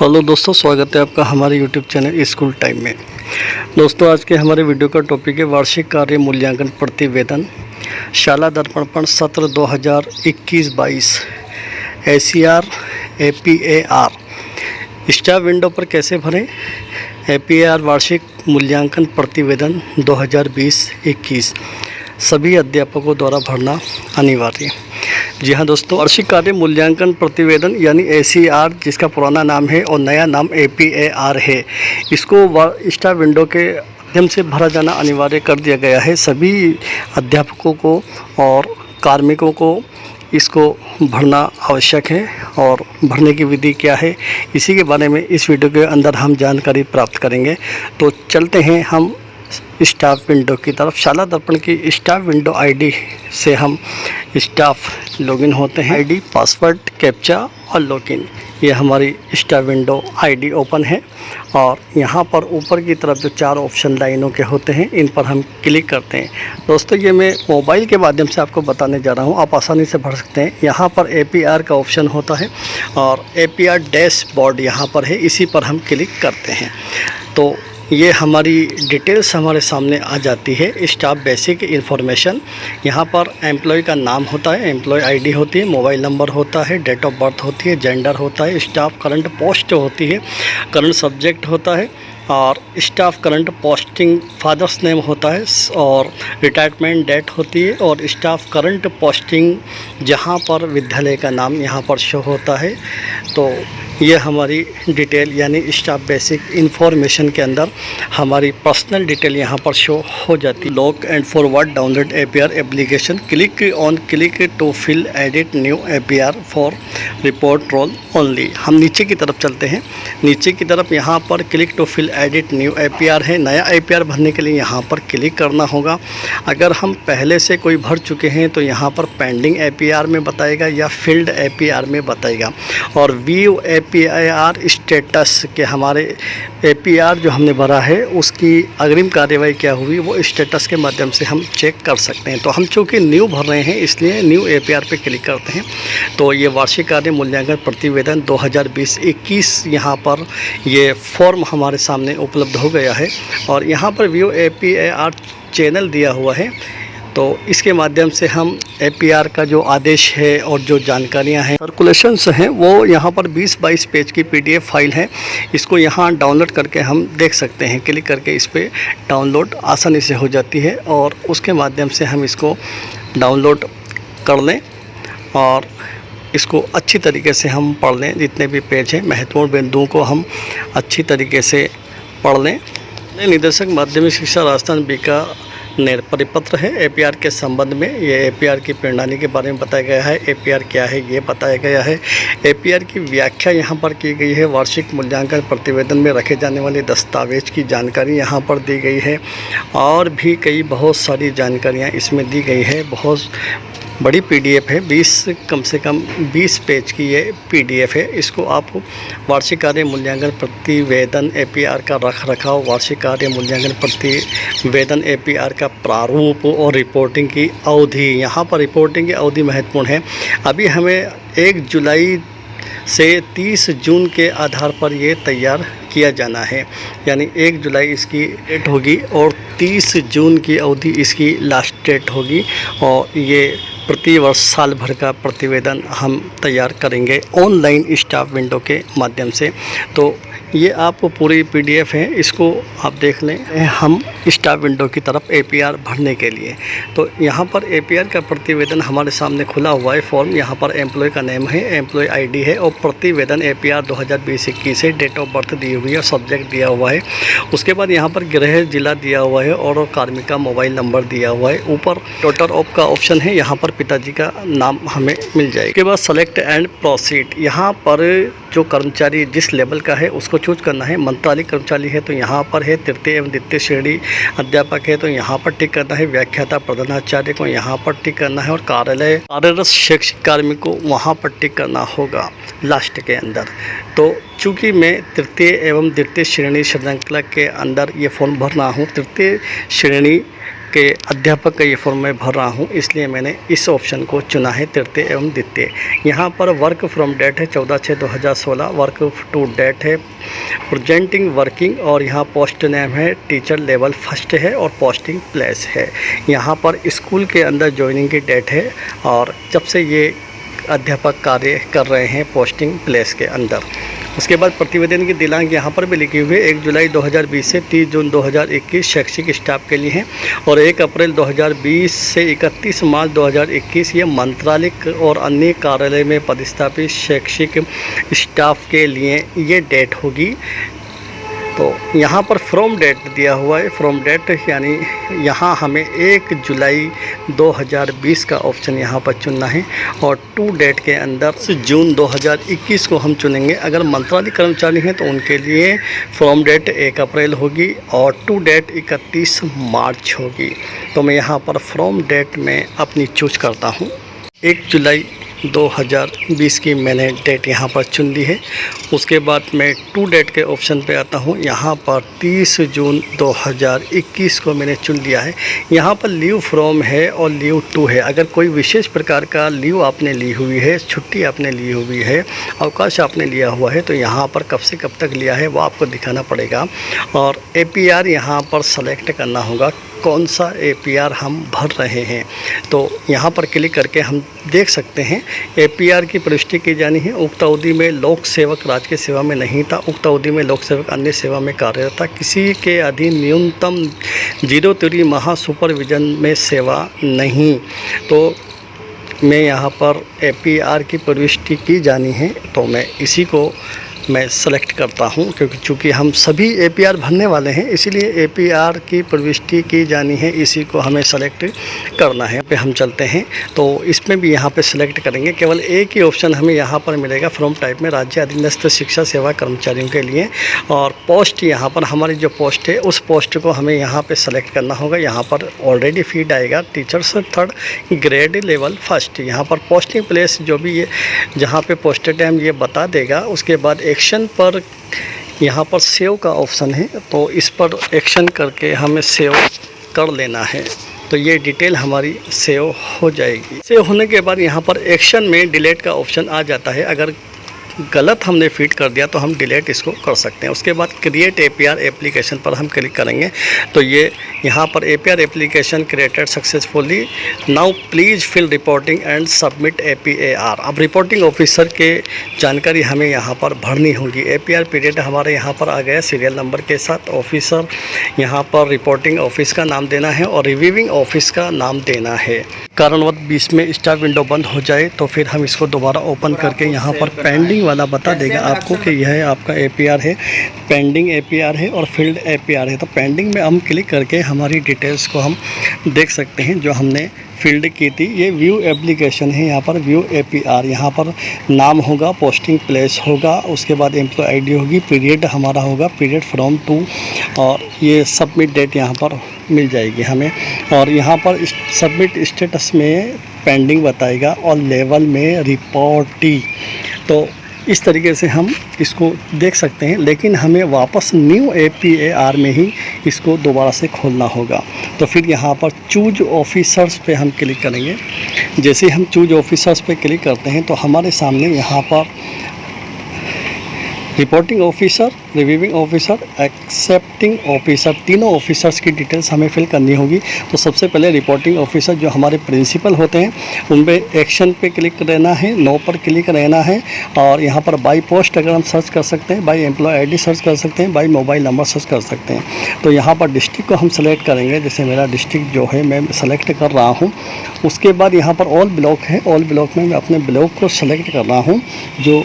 Hello दोस्तों, स्वागत है आपका हमारे यूट्यूब चैनल स्कूल टाइम में। दोस्तों, आज के हमारे वीडियो का टॉपिक है वार्षिक कार्य मूल्यांकन प्रतिवेदन शाला दर्पण सत्र 2021-22 ACR APAR स्टाफ विंडो पर कैसे भरें। APAR वार्षिक मूल्यांकन प्रतिवेदन 2020-21 सभी अध्यापकों द्वारा भरना अनिवार्य। जी हाँ दोस्तों, वार्षिक कार्य मूल्यांकन प्रतिवेदन यानी ACR, जिसका पुराना नाम है और नया नाम APAR है, इसको स्टाफ विंडो के माध्यम से भरा जाना अनिवार्य कर दिया गया है। सभी अध्यापकों को और कार्मिकों को इसको भरना आवश्यक है। और भरने की विधि क्या है, इसी के बारे में इस वीडियो के अंदर हम जानकारी प्राप्त करेंगे। तो चलते हैं हम स्टाफ विंडो की तरफ। शाला दर्पण की स्टाफ विंडो आईडी से हम स्टाफ लॉगिन होते हैं। आईडी, पासवर्ड, कैप्चा और लॉगिन, ये हमारी स्टाफ विंडो आईडी ओपन है। और यहाँ पर ऊपर की तरफ जो 4 ऑप्शन लाइनों के होते हैं, इन पर हम क्लिक करते हैं। दोस्तों, ये मैं मोबाइल के माध्यम से आपको बताने जा रहा हूँ, आप आसानी से भर सकते हैं। यहाँ पर APR का ऑप्शन होता है और APR डैशबोर्ड यहाँ पर है, इसी पर हम क्लिक करते हैं तो ये हमारी डिटेल्स हमारे सामने आ जाती है। स्टाफ बेसिक इन्फॉर्मेशन, यहाँ पर एम्प्लॉय का नाम होता है, एम्प्लॉय आईडी होती है, मोबाइल नंबर होता है, डेट ऑफ बर्थ होती है, जेंडर होता है, स्टाफ करंट पोस्ट होती है, करंट सब्जेक्ट होता है और staff current posting father's name होता है और रिटायरमेंट डेट होती है और स्टाफ करंट पोस्टिंग जहाँ पर विद्यालय का नाम यहाँ पर शो होता है। तो ये हमारी डिटेल यानी स्टाफ बेसिक इन्फॉर्मेशन के अंदर हमारी पर्सनल डिटेल यहाँ पर शो हो जाती है। Lock and forward download APR application, click to fill edit new APR for report role only. हम नीचे की तरफ चलते हैं। नीचे की तरफ यहाँ पर click to fill edit new APR है। नया APR भरने के लिए यहाँ पर क्लिक करना होगा। अगर हम पहले से कोई भर चुके हैं तो यहाँ पर पेंडिंग APR में बताएगा या फिल्ड APR में बताएगा। और व्यू APAR स्टेटस के हमारे APR जो हमने भरा है उसकी अग्रिम कार्यवाही क्या हुई, वो स्टेटस के माध्यम से हम चेक कर सकते हैं। तो हम चूँकि न्यू भर रहे हैं इसलिए न्यू APR पे क्लिक करते हैं। तो ये वार्षिक कार्य मूल्यांकन प्रतिवेदन 2020-21 यहाँ पर ये फॉर्म हमारे सामने उपलब्ध हो गया है। और यहाँ पर व्यू APAR चैनल दिया हुआ है, तो इसके माध्यम से हम APR का जो आदेश है और जो जानकारियां हैं, सर्कुलेशंस हैं, वो यहाँ पर 20-22 पेज की PDF फाइल है। इसको यहाँ डाउनलोड करके हम देख सकते हैं। क्लिक करके इस पर डाउनलोड आसानी से हो जाती है और उसके माध्यम से हम इसको डाउनलोड कर लें और इसको अच्छी तरीके से हम पढ़ लें। जितने भी पेज हैं, महत्वपूर्ण बिंदुओं को हम अच्छी तरीके से पढ़ लें। निदेशक माध्यमिक शिक्षा राजस्थान बीकानेर परिपत्र है APR के संबंध में। ये APR की प्रणाली के बारे में बताया गया है। APR क्या है ये बताया गया है। APR की व्याख्या यहाँ पर की गई है। वार्षिक मूल्यांकन प्रतिवेदन में रखे जाने वाले दस्तावेज की जानकारी यहाँ पर दी गई है और भी बहुत सारी जानकारियाँ इसमें दी गई है। बहुत बड़ी PDF है, कम से कम 20 पेज की ये PDF है। इसको आप वार्षिक कार्य मूल्यांकन प्रतिवेदन APR का रख रखाव, वार्षिक कार्य मूल्यांकन प्रतिवेदन APR का प्रारूप और रिपोर्टिंग की अवधि, यहाँ पर रिपोर्टिंग की अवधि महत्वपूर्ण है। अभी हमें 1 जुलाई से 30 जून के आधार पर ये तैयार किया जाना है, यानी 1 जुलाई इसकी डेट होगी और 30 जून की अवधि इसकी लास्ट डेट होगी। और ये प्रतिवर्ष साल भर का प्रतिवेदन हम तैयार करेंगे ऑनलाइन स्टाफ विंडो के माध्यम से। तो ये आपको पूरी PDF है, इसको आप देख लें। हम स्टाफ विंडो की तरफ APR भरने के लिए, तो यहाँ पर APR का प्रतिवेदन हमारे सामने खुला हुआ है। फॉर्म यहाँ पर एम्प्लॉय का नेम है, एम्प्लॉय ID है और प्रतिवेदन APR 2020-21 है। डेट ऑफ बर्थ दी हुई है, सब्जेक्ट दिया हुआ है। उसके बाद यहाँ पर गृह जिला दिया हुआ है और कार्मिक का मोबाइल नंबर दिया हुआ है। ऊपर टोटल ऑफ का ऑप्शन है, यहाँ पर पिताजी का नाम हमें मिल जाएगा। उसके बाद सेलेक्ट एंड प्रोसीड, यहाँ पर जो कर्मचारी जिस लेवल का है उसको चूज करना है। मंत्रालय कर्मचारी है तो यहाँ पर है, तृतीय एवं द्वितीय श्रेणी अध्यापक है तो यहाँ पर टिक करना है, व्याख्याता प्रधानाचार्य को यहाँ पर टिक करना है और कार्यरत शैक्षिक कार्मिक को वहाँ पर टिक करना होगा लास्ट के अंदर। तो चूँकि मैं तृतीय एवं द्वितीय श्रेणी श्रृंखला के अंदर ये फॉर्म भरना हूँ, तृतीय श्रेणी के अध्यापक का ये फॉर्म मैं भर रहा हूँ, इसलिए मैंने इस ऑप्शन को चुना है, तृतीय एवं द्वितीय। यहाँ पर वर्क फ्रॉम डेट है 14/6/2016, वर्क टू डेट है प्रेजेंटिंग वर्किंग, और यहाँ पोस्ट नेम है टीचर लेवल फर्स्ट है, और पोस्टिंग प्लेस है। यहाँ पर स्कूल के अंदर ज्वाइनिंग की डेट है, और जब से ये अध्यापक कार्य कर रहे हैं पोस्टिंग प्लेस के अंदर। उसके बाद प्रतिवेदन की दिनांक यहाँ पर भी लिखी हुई है 1 जुलाई 2020 से 30 जून 2021 शैक्षिक स्टाफ के लिए हैं, और 1 अप्रैल 2020 से 31 मार्च 2021 ये मंत्रालय और अन्य कार्यालय में पदस्थापित शैक्षिक स्टाफ के लिए ये डेट होगी। तो यहाँ पर फ्रॉम डेट दिया हुआ है, फ्रॉम डेट यानी यहाँ हमें 1 जुलाई 2020 का ऑप्शन यहाँ पर चुनना है, और टू डेट के अंदर जून 2021 को हम चुनेंगे। अगर मंत्रालय कर्मचारी हैं तो उनके लिए फ्रॉम डेट 1 अप्रैल होगी, और टू डेट 31 मार्च होगी। तो मैं यहाँ पर फ्रॉम डेट में अपनी चूज करता हूँ। 1 जुलाई 2020 की मैंने डेट यहाँ पर चुन ली है। उसके बाद मैं टू डेट के ऑप्शन पे आता हूँ। यहाँ पर 30 जून 2021 को मैंने चुन लिया है। यहाँ पर लीव फ्रॉम है और लीव टू है। अगर कोई विशेष प्रकार का लीव आपने ली हुई है, छुट्टी आपने ली हुई है, अवकाश आपने लिया हुआ है, तो यहाँ पर कब से कब तक लिया है वो आपको दिखाना पड़ेगा, और APR यहाँ पर सेलेक्ट करना होगा कौन सा APR हम भर रहे हैं। तो यहाँ पर क्लिक करके हम देख सकते हैं APR की प्रविष्टि की जानी है। उक्त अवधि में लोक सेवक राजकीय सेवा में नहीं था, उक्त अवधि में लोक सेवक अन्य सेवा में कार्यरत था, किसी के अधीन न्यूनतम 0-3 माह सुपरविजन में सेवा नहीं। तो मैं यहाँ पर APR की प्रविष्टि की जानी है, तो मैं इसी को मैं सेलेक्ट करता हूं, क्योंकि चूँकि हम सभी APR भरने वाले हैं, इसीलिए APR की प्रविष्टि की जानी है, इसी को हमें सेलेक्ट करना है। पे हम चलते हैं तो इसमें भी यहाँ पे सेलेक्ट करेंगे। केवल एक ही ऑप्शन हमें यहाँ पर मिलेगा फ्रॉम टाइप में, राज्य अधीनस्थ शिक्षा सेवा कर्मचारियों के लिए, और पोस्ट यहाँ पर हमारी जो पोस्ट है उस पोस्ट को हमें यहाँ पर सेलेक्ट करना होगा। यहाँ पर ऑलरेडी फीड आएगा teachers 3rd grade level first. यहाँ पर पोस्टिंग प्लेस जो भी ये जहाँ पे पोस्टेड है हम ये बता देगा। उसके बाद एक्शन पर यहाँ पर सेव का ऑप्शन है, तो इस पर एक्शन करके हमें सेव कर लेना है। तो ये डिटेल हमारी सेव हो जाएगी। सेव होने के बाद यहाँ पर एक्शन में डिलीट का ऑप्शन आ जाता है। अगर गलत हमने फीड कर दिया तो हम डिलीट इसको कर सकते हैं। उसके बाद क्रिएट APR एप्लीकेशन पर हम क्लिक करेंगे, तो ये यहाँ पर APR application created successfully, now please fill reporting and submit APAR। अब रिपोर्टिंग ऑफिसर के जानकारी हमें यहाँ पर भरनी होगी। APR पीरियड हमारे यहाँ पर आ गया सीरियल नंबर के साथ। ऑफिसर यहाँ पर रिपोर्टिंग ऑफिस का नाम देना है और रिव्यूइंग ऑफिस का नाम देना है। कारणवश बीच में स्टार्ट विंडो बंद हो जाए तो फिर हम इसको दोबारा ओपन करके यहाँ पर पेंडिंग वाला बता देगा आपको कि यह आपका APR है, पेंडिंग APR है और फील्ड APR है। तो पेंडिंग में हम क्लिक करके हमारी डिटेल्स को हम देख सकते हैं जो हमने फील्ड की थी। ये व्यू एप्लीकेशन है, यहाँ पर व्यू APR, यहाँ पर नाम होगा, पोस्टिंग प्लेस होगा, उसके बाद एम्प्लॉय ID होगी, पीरियड हमारा होगा पीरियड फ्रॉम टू, और ये सबमिट डेट यहाँ पर मिल जाएगी हमें। और यहाँ पर सबमिट स्टेटस में पेंडिंग बताएगा और लेवल में रिपोर्टी। तो इस तरीके से हम इसको देख सकते हैं, लेकिन हमें वापस न्यू APAR में ही इसको दोबारा से खोलना होगा। तो फिर यहाँ पर चूज ऑफिसर्स पे हम क्लिक करेंगे। जैसे हम चूज ऑफिसर्स पे क्लिक करते हैं तो हमारे सामने यहाँ पर reporting officer, reviewing officer, accepting officer, तीनों ऑफिसर्स की डिटेल्स हमें फिल करनी होगी। तो सबसे पहले रिपोर्टिंग ऑफिसर जो हमारे प्रिंसिपल होते हैं उन पे एक्शन पे क्लिक रहना है, नो पर क्लिक रहना है, और यहाँ पर बाई पोस्ट अगर हम सर्च कर सकते हैं, बाई एम्प्लॉय ID सर्च कर सकते हैं, बाई मोबाइल नंबर सर्च कर सकते हैं। तो यहाँ पर डिस्ट्रिक्ट को हम सेलेक्ट करेंगे, जैसे मेरा डिस्ट्रिक्ट जो है मैं सेलेक्ट कर रहा हूँ। उसके बाद यहाँ पर ऑल ब्लॉक है, ऑल ब्लॉक में मैं अपने ब्लॉक को सेलेक्ट कर रहा हूँ जो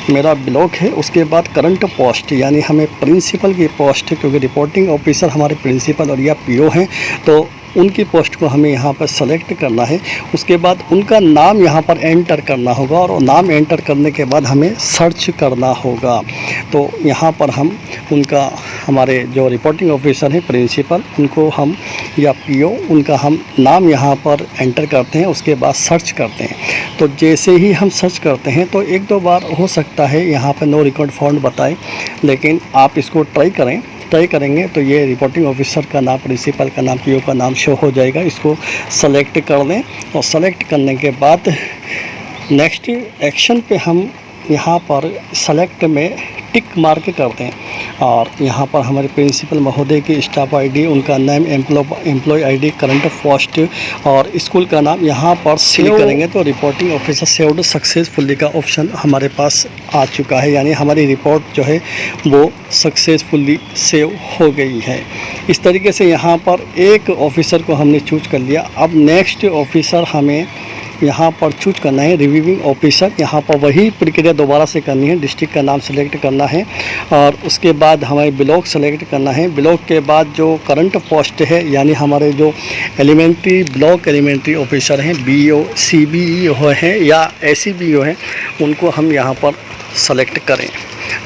मेरा ब्लॉक है। उसके बाद करंट पोस्ट यानी हमें प्रिंसिपल की पोस्ट, क्योंकि रिपोर्टिंग ऑफिसर हमारे प्रिंसिपल और या PO हैं, तो उनकी पोस्ट को हमें यहाँ पर सेलेक्ट करना है। उसके बाद उनका नाम यहाँ पर एंटर करना होगा, और नाम एंटर करने के बाद हमें सर्च करना होगा। तो यहाँ पर हम उनका, हमारे जो रिपोर्टिंग ऑफिसर हैं प्रिंसिपल, उनको हम या PO, उनका हम नाम यहाँ पर एंटर करते हैं, उसके बाद सर्च करते हैं। तो जैसे ही हम सर्च करते हैं तो 1-2 बार हो सकता है यहाँ पर नो रिकॉर्ड फाउंड बताए, लेकिन आप इसको ट्राई करें तय करेंगे तो ये रिपोर्टिंग ऑफिसर का नाम, प्रिंसिपल का नाम, पीओ का नाम शो हो जाएगा। इसको सेलेक्ट कर लें और सेलेक्ट करने के बाद नेक्स्ट एक्शन पे हम यहाँ पर सेलेक्ट में टिक मार्क कर दें और यहाँ पर हमारे प्रिंसिपल महोदय की स्टाफ आईडी, उनका name, employ ID, current post और स्कूल का नाम यहाँ पर सेव करेंगे तो रिपोर्टिंग ऑफिसर सेव्ड सक्सेसफुली का ऑप्शन हमारे पास आ चुका है, यानी हमारी रिपोर्ट जो है वो सक्सेसफुली सेव हो गई है। इस तरीके से यहाँ पर एक ऑफिसर को हमने चूज कर लिया। अब नेक्स्ट ऑफिसर हमें यहाँ पर चूज करना है रिव्यूइंग ऑफिसर। यहाँ पर वही प्रक्रिया दोबारा से करनी है। डिस्ट्रिक्ट का नाम सेलेक्ट करना है और उसके बाद हमें ब्लॉक सेलेक्ट करना है। ब्लॉक के बाद जो करंट पोस्ट है, यानी हमारे जो एलिमेंट्री ब्लॉक एलिमेंट्री ऑफिसर हैं, बीईओ, सीबीईओ हैं या एसीबीओ हैं, उनको हम यहाँ पर सेलेक्ट करें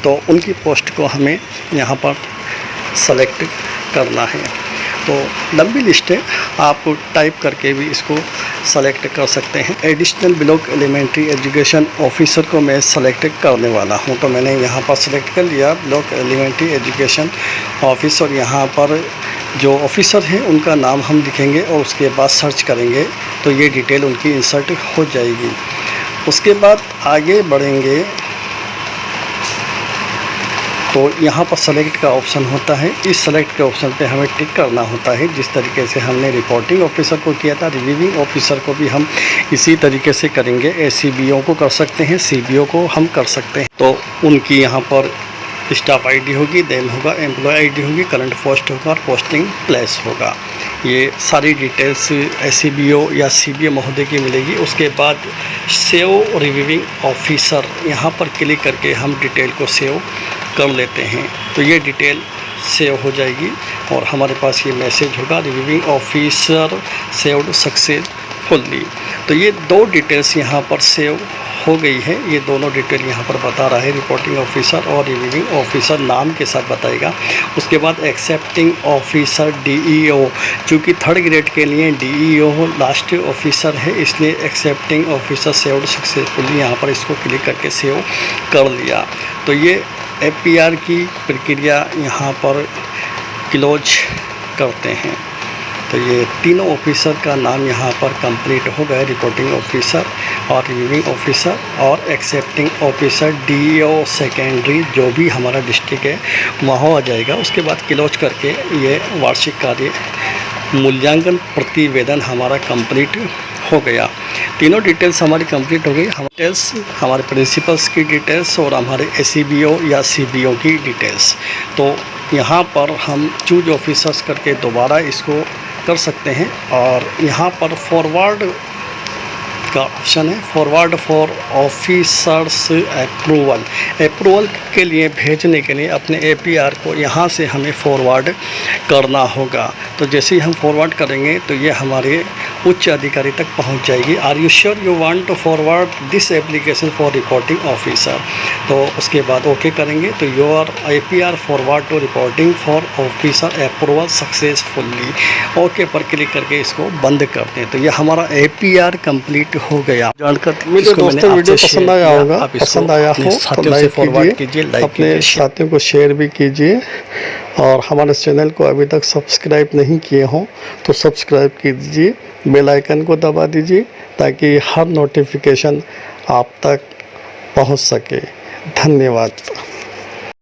तो उनकी पोस्ट को हमें यहाँ पर सेलेक्ट करना है। तो लंबी लिस्ट है, आप टाइप करके भी इसको सेलेक्ट कर सकते हैं। Additional block elementary education officer को मैं सेलेक्ट करने वाला हूं, तो मैंने यहाँ पर सेलेक्ट कर लिया ब्लॉक एलिमेंट्री एजुकेशन ऑफिस और यहाँ पर जो ऑफिसर हैं उनका नाम हम लिखेंगे और उसके बाद सर्च करेंगे तो ये डिटेल उनकी इंसर्ट हो जाएगी। उसके बाद आगे बढ़ेंगे तो यहाँ पर सेलेक्ट का ऑप्शन होता है। इस सेलेक्ट के ऑप्शन पे हमें टिक करना होता है। जिस तरीके से हमने रिपोर्टिंग ऑफिसर को किया था, रिव्यूइंग ऑफिसर को भी हम इसी तरीके से करेंगे। एसीबीओ को कर सकते हैं, सीबीओ को हम कर सकते हैं। तो उनकी यहाँ पर स्टाफ आईडी होगी, नेम होगा, एम्प्लॉय आईडी होगी, करंट पोस्ट होगा और पोस्टिंग प्लेस होगा। ये सारी डिटेल्स एसीबीओ या सीबीओ महोदय की मिलेगी। उसके बाद सेव रिव्यूइंग ऑफिसर, यहाँ पर क्लिक करके हम डिटेल को सेव कर लेते हैं तो ये डिटेल सेव हो जाएगी और हमारे पास ये मैसेज होगा रिव्यूइंग ऑफिसर सेव्ड सक्सेसफुली। तो ये दो डिटेल्स यहाँ पर सेव हो गई है। ये दोनों डिटेल यहाँ पर बता रहा है, रिपोर्टिंग ऑफिसर और रिव्यूइंग ऑफिसर नाम के साथ बताएगा। उसके बाद एक्सेप्टिंग ऑफिसर डीईओ, चूँकि थर्ड ग्रेड के लिए डीईओ लास्ट ऑफिसर है, इसलिए एक्सेप्टिंग ऑफिसर सेव्ड सक्सेसफुली यहाँ पर इसको क्लिक करके सेव कर लिया। तो ये एपीआर की प्रक्रिया यहाँ पर क्लोज करते हैं। तो ये तीनों ऑफिसर का नाम यहाँ पर कंप्लीट हो गया, रिपोर्टिंग ऑफिसर और रिव्यूइंग ऑफिसर और एक्सेप्टिंग ऑफिसर डीईओ सेकेंडरी, जो भी हमारा डिस्ट्रिक्ट है वहाँ आ जाएगा। उसके बाद क्लोज करके ये वार्षिक कार्य मूल्यांकन प्रतिवेदन हमारा कंप्लीट हो गया। तीनों डिटेल्स हमारी कंप्लीट हो गई। हम डिटेल्स हमारे प्रिंसिपल्स की डिटेल्स और हमारे एसीबीओ या सीबीओ की डिटेल्स। तो यहाँ पर हम चूज ऑफिसर्स करके दोबारा इसको कर सकते हैं और यहाँ पर फॉरवर्ड का ऑप्शन है, फॉरवर्ड फॉर ऑफिसर्स अप्रूवल के लिए भेजने के लिए अपने एपीआर को यहाँ से हमें फॉरवर्ड करना होगा। तो जैसे ही हम फॉरवर्ड करेंगे तो ये हमारे उच्च अधिकारी तक पहुँच जाएगी। Are you sure you want to forward this application for reporting officer, तो उसके बाद ओके करेंगे तो your APR forward to reporting for officer approval successfully, okay पर क्लिक करके इसको बंद करते हैं। तो ये हमारा एपीआर कंप्लीट हो गया। जानकर दोस्तों वीडियो पसंद आया होगा, पसंद आया हो तो लाइक कीजिए, अपने साथियों को शेयर भी कीजिए और हमारे चैनल को अभी तक सब्सक्राइब नहीं किए हों तो सब्सक्राइब कीजिए, बेल आइकन को दबा दीजिए ताकि हर नोटिफिकेशन आप तक पहुंच सके। धन्यवाद।